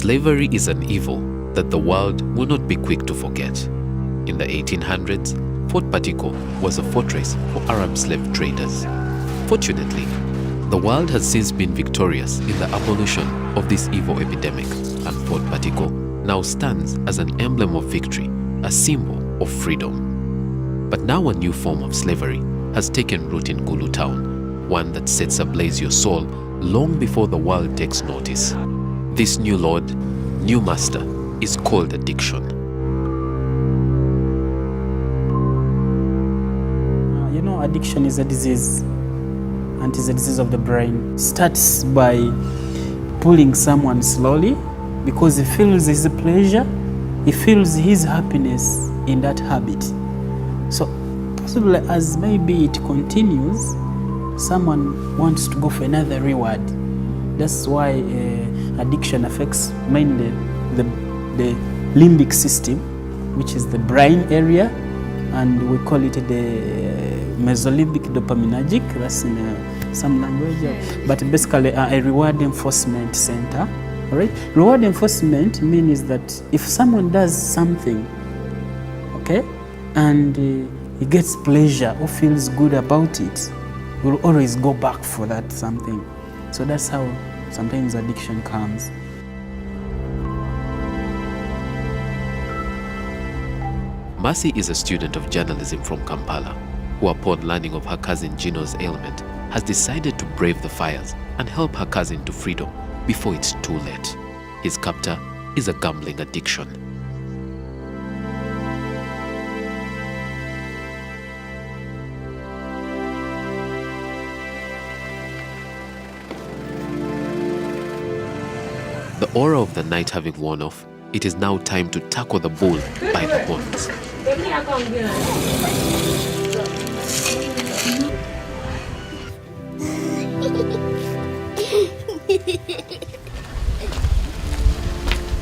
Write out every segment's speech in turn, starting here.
Slavery is an evil that the world will not be quick to forget. In the 1800s, Fort Patico was a fortress for Arab slave traders. Fortunately, the world has since been victorious in the abolition of this evil epidemic, and Fort Patico now stands as an emblem of victory, a symbol of freedom. But now a new form of slavery has taken root in Gulu town, one that sets ablaze your soul long before the world takes notice. This new lord, new master, is called addiction. Addiction is a disease, and is a disease of the brain. It starts by pulling someone slowly because he feels his pleasure, he feels his happiness in that habit. So possibly as maybe it continues, someone wants to go for another reward. That's why addiction affects mainly the limbic system, which is the brain area, and we call it the mesolimbic dopaminergic. That's in some language, but basically a reward enforcement center. All right, reward enforcement means that if someone does something, okay, and he gets pleasure or feels good about it, will always go back for that something. So that's how sometimes addiction comes. Mercy is a student of journalism from Kampala, who upon learning of her cousin Gino's ailment, has decided to brave the fires and help her cousin to freedom before it's too late. His captor is a gambling addiction. The aura of the night having worn off, it is now time to tackle the bull by the horns.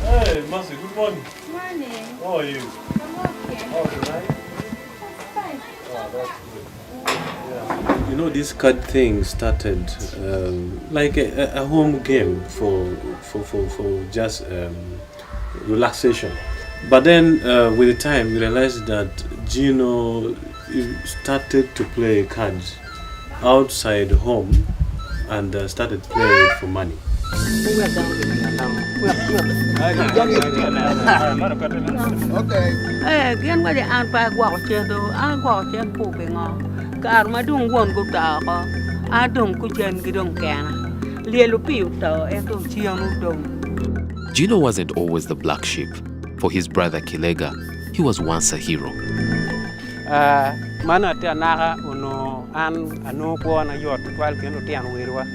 Hey, Mercy, good morning. Morning. How are you? I'm okay. How was the night? Fine. Oh, that's good. Yeah. You know, this card thing started like a home game for just relaxation. But then with the time, we realized that Gino started to play cards outside home and started playing for money. Gino wasn't always the black sheep. For his brother Kilega, he was once a hero. Mana te naga uno an anu ko na yot twal kenu tian wirwa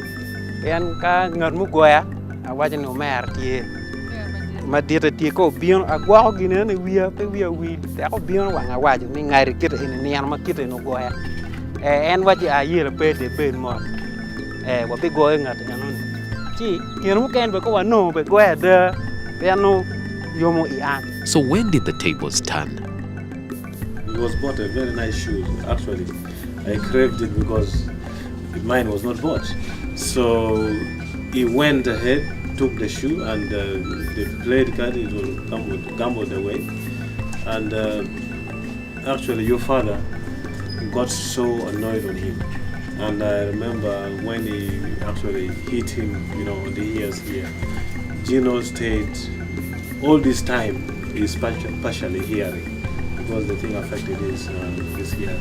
pen ka ngarmu goya awaje no mer tie ma dieta tie ko bion agwa gine ne wiya pe wiya wi ta ko bion wa awaje ni ngari kit en ni an ma kit no goya en waje a yele pe de ben mo wa pe goya ngat anun ti kenu ken be ko wa no be goya de penu yomo I an. So when did the tables turn? He was bought a very nice shoe. Actually, I craved it because mine was not bought. So he went ahead, took the shoe, and they played card. It will gamble the way. And actually, your father got so annoyed on him. And I remember when he actually hit him, on the ears here. Gino stayed all this time. He's partially hearing. Because the thing affected his hearing.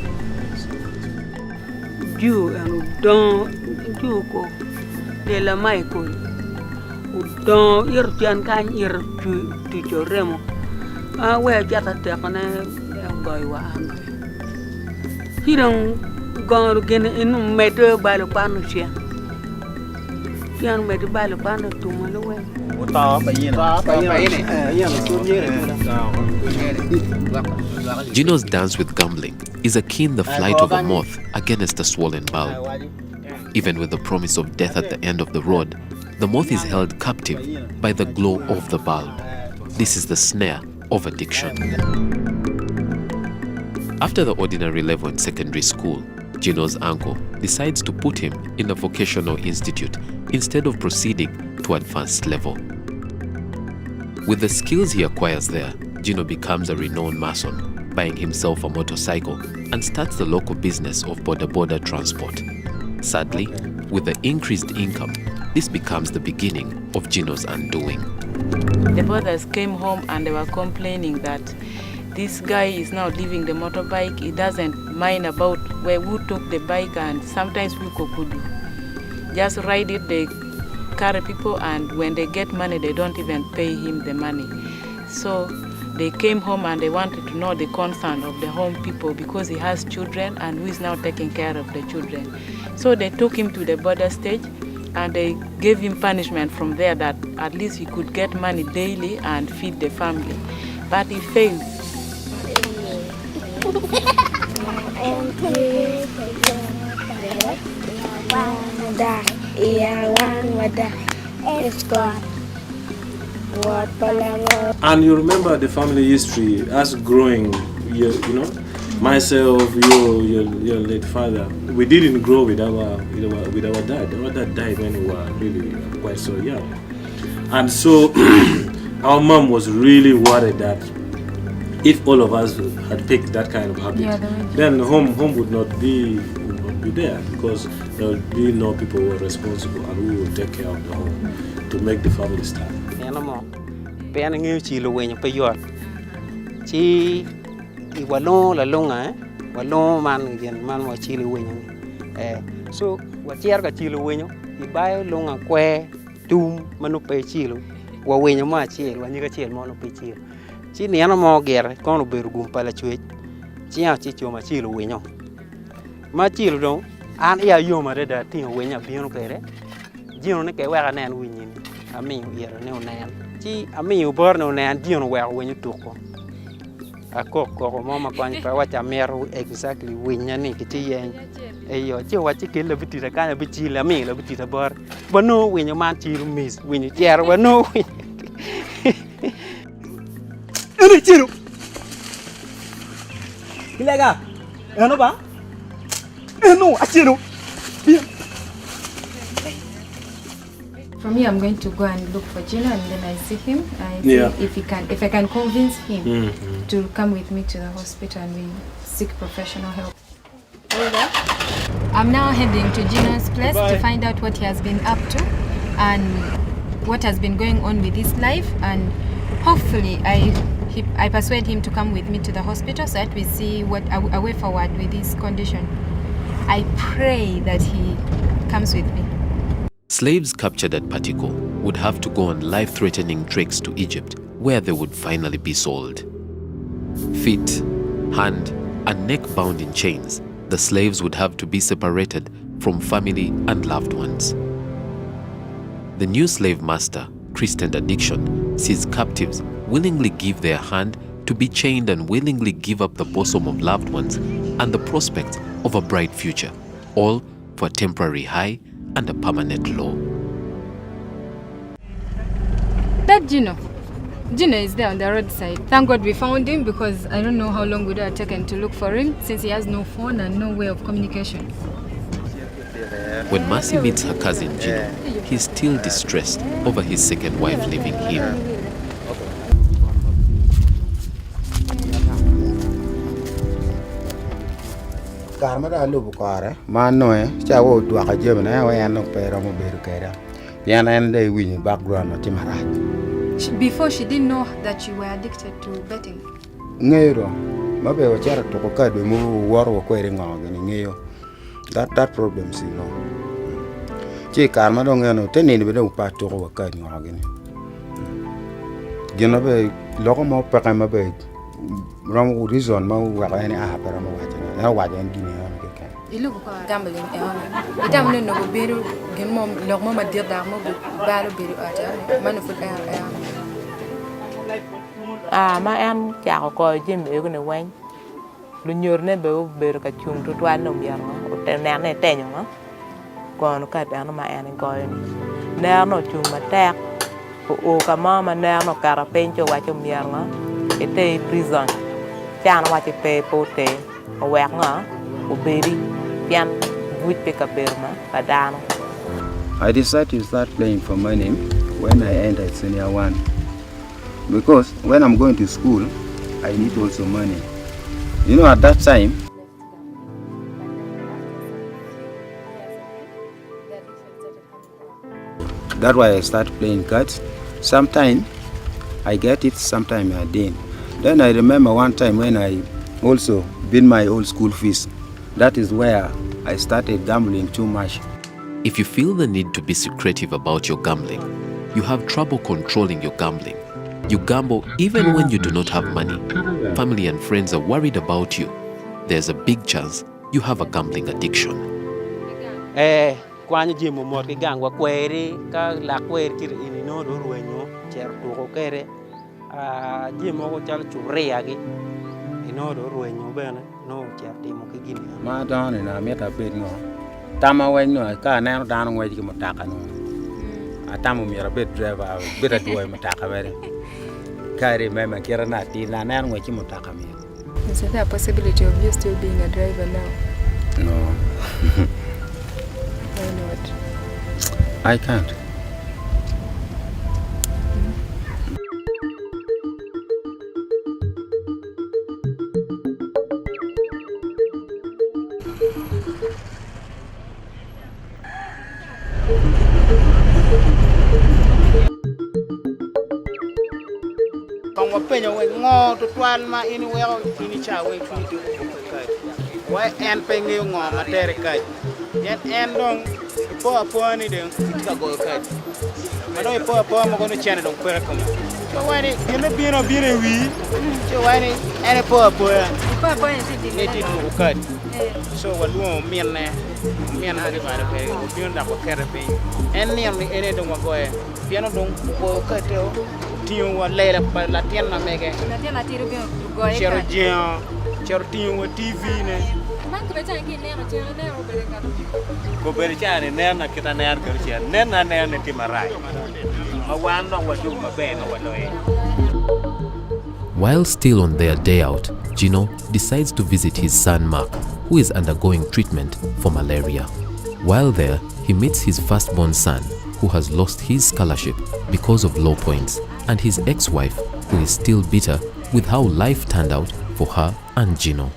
You and don't you go de la Michael. Don't irjan kan ir to Joremo. Where Jata Tepane go one. He don't go again in matter by the Panusia. Young made by the Panu to Malaway. Gino's dance with gambling is akin the flight of a moth against a swollen bulb. Even with the promise of death at the end of the road, the moth is held captive by the glow of the bulb. This is the snare of addiction. After the ordinary level in secondary school, Gino's uncle decides to put him in a vocational institute instead of proceeding to advanced level. With the skills he acquires there, Gino becomes a renowned mason, buying himself a motorcycle and starts the local business of border transport. Sadly, with the increased income, this becomes the beginning of Gino's undoing. The brothers came home and they were complaining that this guy is now leaving the motorbike. He doesn't mind about who took the bike, and sometimes we could just ride it. They carry people, and when they get money, they don't even pay him the money. So they came home and they wanted to know the concern of the home people because he has children and who is now taking care of the children. So they took him to the border stage and they gave him punishment from there that at least he could get money daily and feed the family. But he failed. And you remember the family history, us growing, you know, myself, your late father. We didn't grow with our dad. Our dad died when we were really quite so young, and so our mom was really worried that if all of us had picked that kind of habit, then home would not be there, because there would be no people who were responsible and who would take care of the home to make the family stand. So what ka chilo wenyo I bai longa kwe tum manu pe chilo wa wenyo ma chilo wa nyiga chilo manu pe chilo chi ni ana mo ger kono beru gum pala chwe chi a chi choma chilo wenyo ma chilo don an ya yo ma da tin wenya bieno kere jino ne ke wa ga nan winyin ami yero ne onan chi ami bor ne onan jino wa wenyo tuko ako ko mama kwani pa wacha meru exactly winya ni kiti yen eyo chi wachi kele bitira kana bichila mi la bitira bor bano winya man chiru mis winya cher bano ene chiru kilega eno ba eno achiru. From here, I'm going to go and look for Gino, and then I see him. If I can convince him to come with me to the hospital and we seek professional help. I'm now heading to Gino's place to find out what he has been up to and what has been going on with his life, and hopefully I persuade him to come with me to the hospital so that we see what a way forward with his condition. I pray that he comes with me. Slaves captured at Patiko would have to go on life-threatening treks to Egypt, where they would finally be sold. Feet, hand, and neck bound in chains, the slaves would have to be separated from family and loved ones. The new slave master, Christian Addiction, sees captives willingly give their hand to be chained and willingly give up the bosom of loved ones and the prospect of a bright future, all for a temporary high and a permanent law. That Gino is there on the roadside. Thank God we found him, because I don't know how long would have taken to look for him since he has no phone and no way of communication. When Mercy meets her cousin Gino, he's still distressed over his second wife leaving him. Carmada Lubucara, Manoe, Chavo Duaka Gemina, and no pair of Berkera. Yana and they win background of Timarat. Before she didn't know that you were addicted to betting. Nero, Mabe or Character to Coca, we move war or querying organ in that problem, see no. Che Carmadon, 10 individual part to our cutting organ. Genobe, Locomo Pacamabe, wrong reason, no, any apparent. Now, why don't you know? You look gambling. It doesn't know better. Get mom, look, Mama did that. Mom, bad better. Manufacture. Mà em chào coi chứ mấy cái này quanh luôn nhớ nên bữa cả chung tôi toan nồng giang nó tên nén này tên nhở nó còn cái bé nó mà em coi nén nó chung mà tẹt cả mà nén nó cả pen cho qua chung giang nó cái tê prison cha nó qua chỉ pe pote quẹt ngõ uberi pian vui pe cả bề mà cả đàn. I decided to start playing for money when I entered senior one. because when I'm going to school, I need also money. You know, at that time, that's why I start playing cards. Sometimes I get it, sometimes I didn't. Then I remember one time when I also been my old school fees. That is where I started gambling too much. If you feel the need to be secretive about your gambling, you have trouble controlling your gambling. You gamble even when you do not have money. Family and friends are worried about you. There's a big chance you have a gambling addiction. Kwanya jimo mor ki gangwa kweri ka la kweri kir ini no do ruenyo cher to kere jimo ko chal churia gi ino do ruenyo bene no cher timo ki gini Ma don na meta bed no. Tama wen no ka na dan ngwe ki motaka no. Atamu mi rabet driver beta duoy motaka bere. Kare mema kira na ti na ngwe ki motaka mi. Is there a possibility of you still being a driver now? No. Why not? I can't. Còn một bên nhau ngò tụt toan mà ini well ini chào we phi tu kai why en pe ngeu ngò mà tere kai yen en dong po ni deng ka go kai mà doi po mà kono chene dong pera kom so why ni ene bino wi so why ni ene po ya ni ti tu kai so walu mien ma ke ba de pe bino da ko kere pe en ni ene dong go e piano dong po kai teo Tio wa lera pa la tienda mege. La tienda tiro bien go e. Chero jean, chero tio wa TV ne. Man ko beta ngi ne no chero ne ro bele ka. ko beri chane nena kita ner kerja nena nena timarai awando wadu mabeno wadoe. While still on their day out, Gino decides to visit his son Mark, who is undergoing treatment for malaria. While there, he meets his firstborn son, who has lost his scholarship because of low points, and his ex-wife, who is still bitter with how life turned out for her and Gino.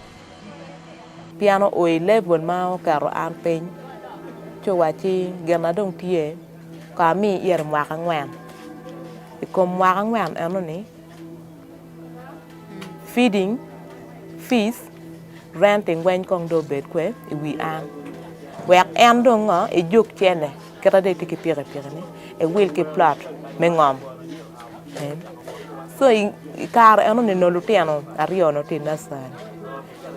Piano oi level mau karo an pen chowachi gana dong tie kami yer mwakangwan ikom mwakangwan anoni feeding fees renting wen kong do bed kwe iwi an wek en dong e juk chene kata de tiki pire ni e wil ki plot mengom so ikar anoni no lutiano ario no tinasani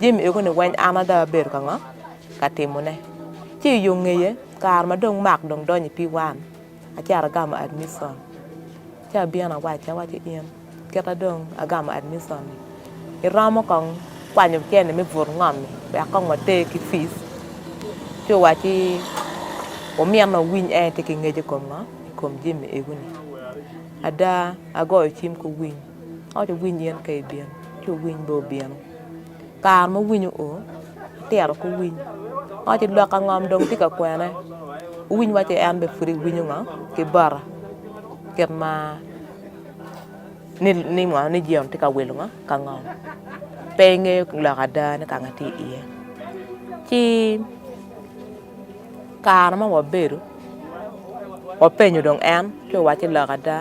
Jimmy ego ne wen anada ber kanga katimune chi yongeye kar ma dong mak dong donyi P1 achara gama admission cha biana wacha ien keta dong agama admission iramo kong kwanyo chene me vor ngami ba kong mate ki fees cho wachi o miano win e te ki ngeje konga kom Jimmy ego ni ada ago chim ko win o to win yen kay bien cho win bo bien kar ma winyo o tiaro ko winy o ti lo ka ngom dong ti ka kwene winy wa ti an be furi winyo nga ke bara ket ma ni mo ni jion ti ka welo nga ka ngom penge la ka da ne ka ngati ie ti kar ma wa beru o penyo dong an to wa ti la ka da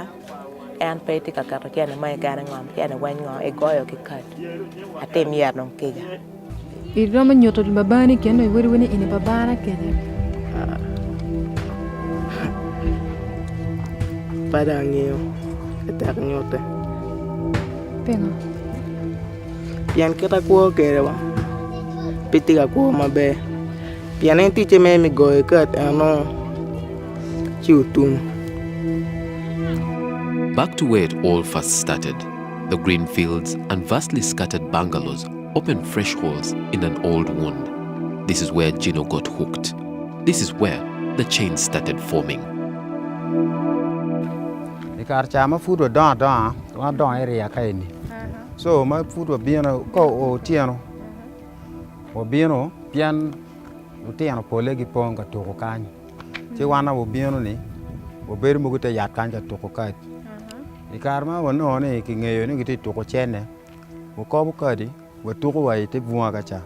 an pe ti ka ka chene mai ka ngom chene wen ngo e goyo ki kat atem yer non keja Irama nyoto babani kendo iweri weni ini babana kenya Pada ngeo ketak nyote penga pian kita ko kere wa piti ka ko mabe pian en tiche me mi go kat ano chutum. Back to where it all first started, the green fields and vastly scattered bungalows opened fresh holes in an old wound. This is where Gino got hooked. This is where the chain started forming. Ikar chama food don area kaini. So my food was being go o tiano. O bieno pian o tiano polegi ponga to kany. Che wana o bieno ni o beri muguta yat kanja to kai. Ikarma wano ne kingeyo ni kiti tuko chene. Wakobu kadi watuko wa ite vuwa kacha.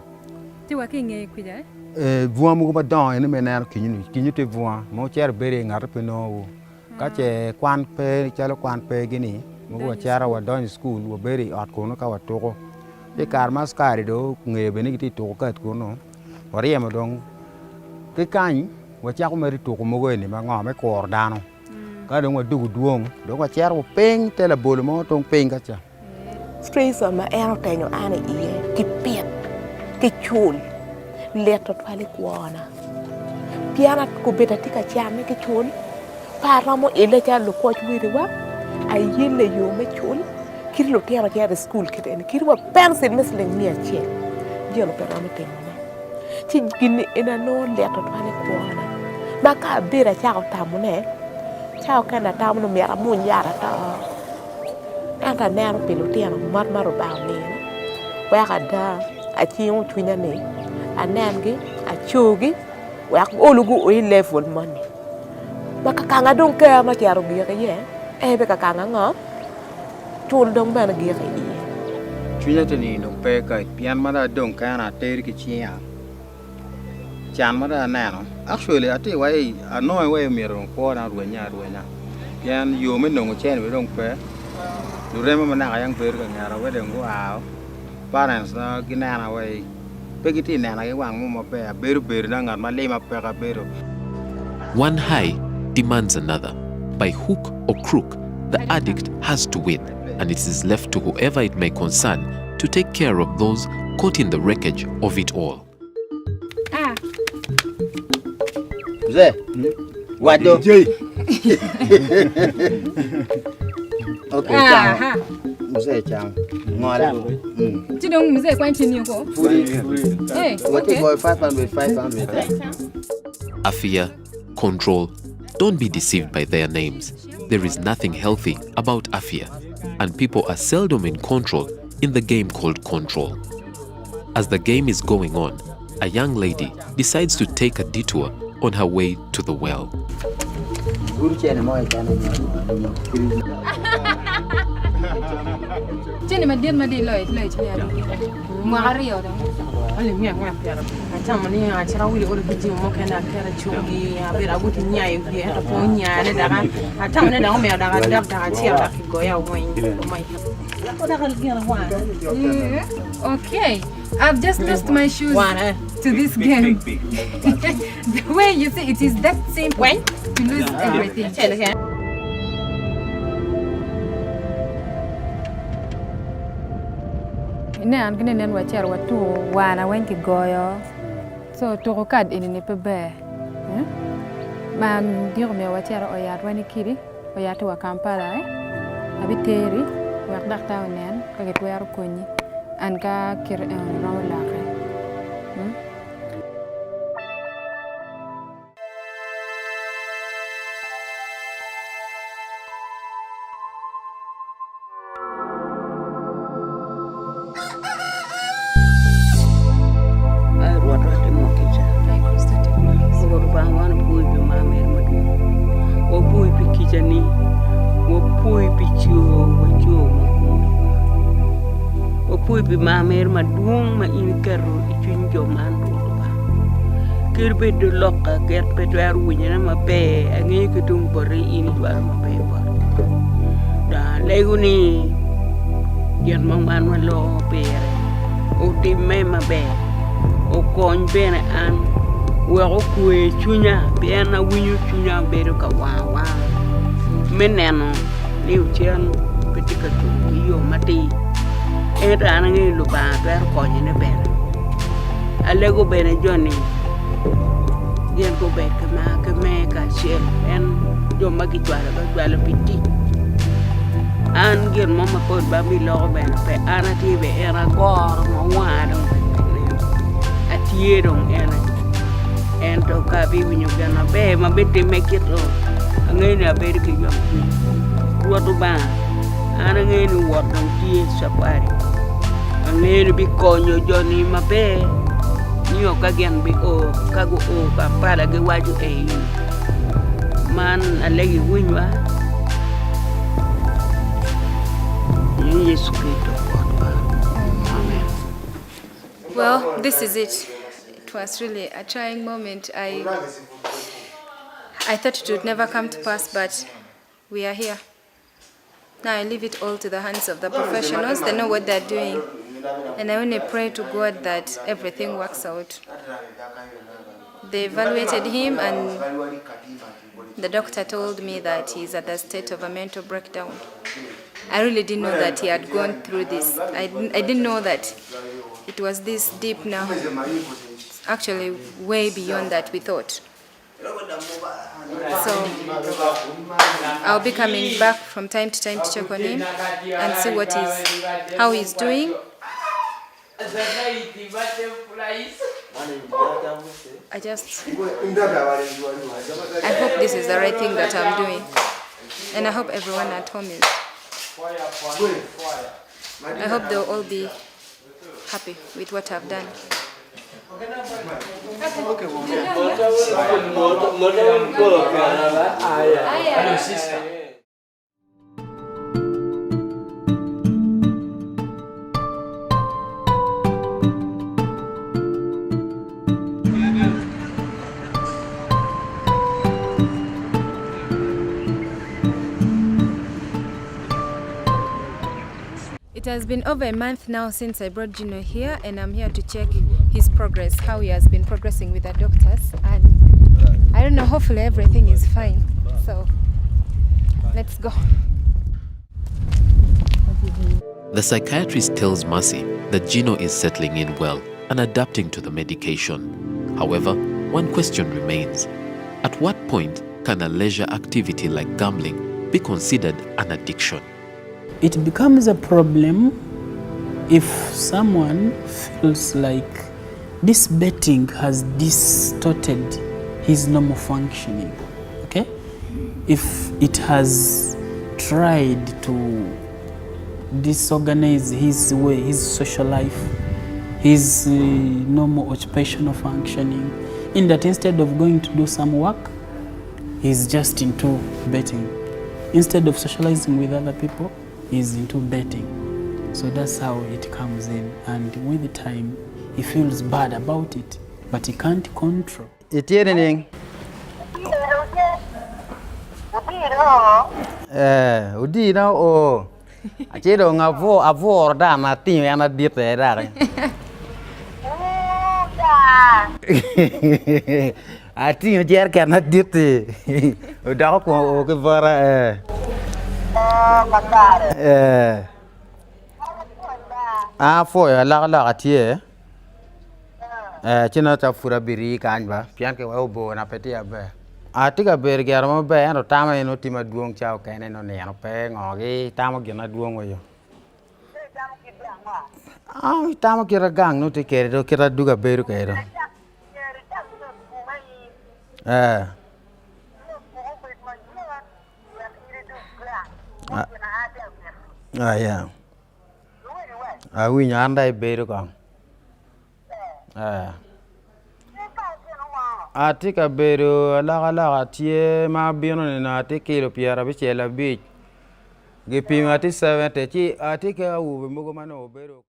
Ti wa kinge kuja Vuwa mu ba don ene menar kinyu te vuwa mo cher bere ngar pe no. Kache kwan pe chalo kwan pe gini. Mo wa chara wa don school wa bere at kono ka watuko. Ikarma skari do ngeyo bene kiti tuko kat kono. Wari ma dong ke kan wa cha ko meri tuko mo go ni ma ngome ko dano. Ka dong wa dugu duong do wa cher wo peng tele bolo mo tong peng kacha. Stress ma ero tenyo ane iye kipet kichul leto twali kuona piana ko beta tika chame kichul para mo ele cha lo ko chwiriwa ayele yo me chul kirlo tiara tiara school kiten kirwa pencil misling ni ache dio lo pero me tenyo ti gini ina no leto twali kuona baka bera cha ko tamune cha ko na tamuno mi ara mun yara ta anta nero pelutiano maro baune waka da a chiu chunya ne anangi a chugi wak olugu o level money maka kanga dong ka ma tiaro gi ye e be ka kanga ngo chul dong ba na gi ye Chunya tani no pe ka pian mara dong ka na ter ki chia. Chan mara na no. Actually ati wai anoi wai miro ko na ruenya. Pian yo me no chen we dong pe. Durema mana kayang ber ka ngara we dong wow. Parents na ginana way pegiti na na wang mo mape beru na ngar male mape ka beru. One high demands another. By hook or crook, the addict has to win, and it is left to whoever it may concern to take care of those caught in the wreckage of it all. Ze, wado. Okay, mzee chang. Ngora. Tidong mzee kwa nchini yako. What is 500? Afia, control. Don't be deceived by their names. There is nothing healthy about Afia, and people are seldom in control in the game called control. As the game is going on, a young lady decides to take a detour on her way to the well. Jenny madi loy chiyaro. Mario da. Ali mi ngwa pera. Atama ni a chira wili ore biji mo kenda kera chugi a bera guti nyai fi eta po nyane daga. Atama ne daga me daga daga chira ki goya mo mai. Okay, I've just lost my shoes to this game. The way you say it is that simple to lose everything. Ne an gine nen wachar watu wana wenki goyo so to kad ini ne pebe man diro me wachar oyat wani kiri oyat wa Kampala abiteri wa dakta onen ka getwer konyi an ka kir rawla ka Bi mamer madung ma in karo ichun jo mandu ba kirbe de lokka gerbe to yar wunyana ma be angi kutung bori ini dwar ma be ba da leguni yen mang man ma lo pere o timme ma be o kon bene an wo ko e chunya be na winyu chunya be ka wa meneno ni uchen petika tu yo mati era anangi lupa ber konyi ne ber alego bene joni yen go be kama ka shel en jo magi twala piti an gen mama ko ba mi lo ben pe anati be era gor mo wado atiero en to ka bi winyo gana be ma bete mekito angai na be ki yo ruodo ba anangi ni wodon tie safari anene bi konyo joni mabe ni o kagen bi o kago o Kampala ge waju man alegi winywa Yesu Kristo kod par. Amen. Well, this is it. It was really a trying moment. I thought it would never come to pass, but we are here. Now I leave it all to the hands of the professionals. They know what they're doing. And I only pray to God that everything works out. They evaluated him and the doctor told me that he's at the state of a mental breakdown. I really didn't know that he had gone through this. I didn't know that it was this deep now. It's actually way beyond that we thought. So I'll be coming back from time to time to check on him and see how he's doing. I hope this is the right thing that I'm doing, and I hope everyone at home is. I hope they'll all be happy with what I've done. It has been over a month now since I brought Gino here, and I'm here to check his progress, how he has been progressing with the doctors, and I don't know, hopefully everything is fine. So let's go. The psychiatrist tells Mercy that Gino is settling in well and adapting to the medication. However, one question remains. At what point can a leisure activity like gambling be considered an addiction? It becomes a problem if someone feels like this betting has distorted his normal functioning, okay? If it has tried to disorganize his way, his social life, his normal occupational functioning, in that instead of going to do some work, he's just into betting. Instead of socializing with other people, he's into betting. So that's how it comes in, and with the time he feels bad about it, but he can't control. Udino o achedo ngavo da na tin yana dite da. Ati jer kana dite. Da ko o ke vara foi la atie. Chino ta fura biri kan ba pian ke wa bo na peti abe. Tika ber germo be no tama no tima duong chao kene no ne no pe ngogi tama gina duong yo. Tama kira gang no te kere do kira duga beru kero. Yeah. We nyanda beru kang. Atika beru la tie ma bino na atikilo piara bichela bich. Gipima ati 70 chi atika u mugo mano beru.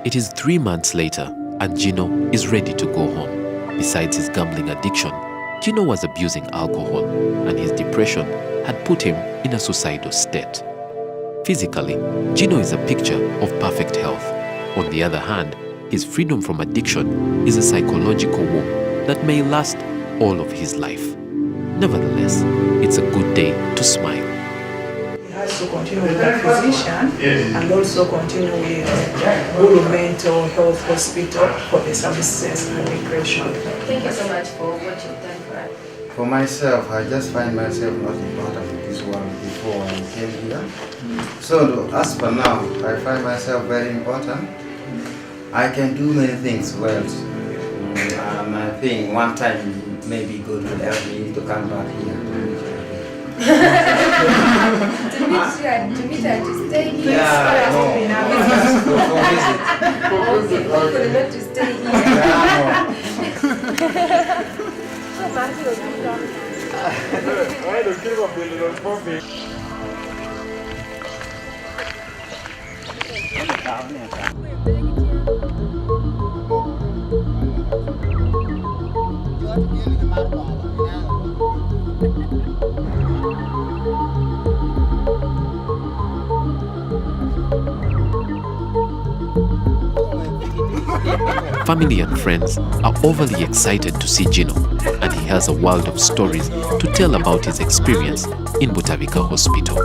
It is 3 months later, and Gino is ready to go home. Besides his gambling addiction, Gino was abusing alcohol, and his depression had put him in a suicidal state. Physically, Gino is a picture of perfect health. On the other hand, his freedom from addiction is a psychological wound that may last all of his life. Nevertheless, it's a good day to smile. He has to continue with that physician and also continue with Gulu Mental Health Hospital for the services and depression. Thank you so much for what you've done for us. For myself, I just find myself not important in this world before I came here. So as for now, I find myself very important. I can do many things well. And I think one time maybe God will help me to come back here. Demeter to stay here. Yeah, no. For visit. Okay, hopefully not to stay here. Family and friends are overly excited to see Gino, and he has a world of stories to tell about his experience in Butavika Hospital.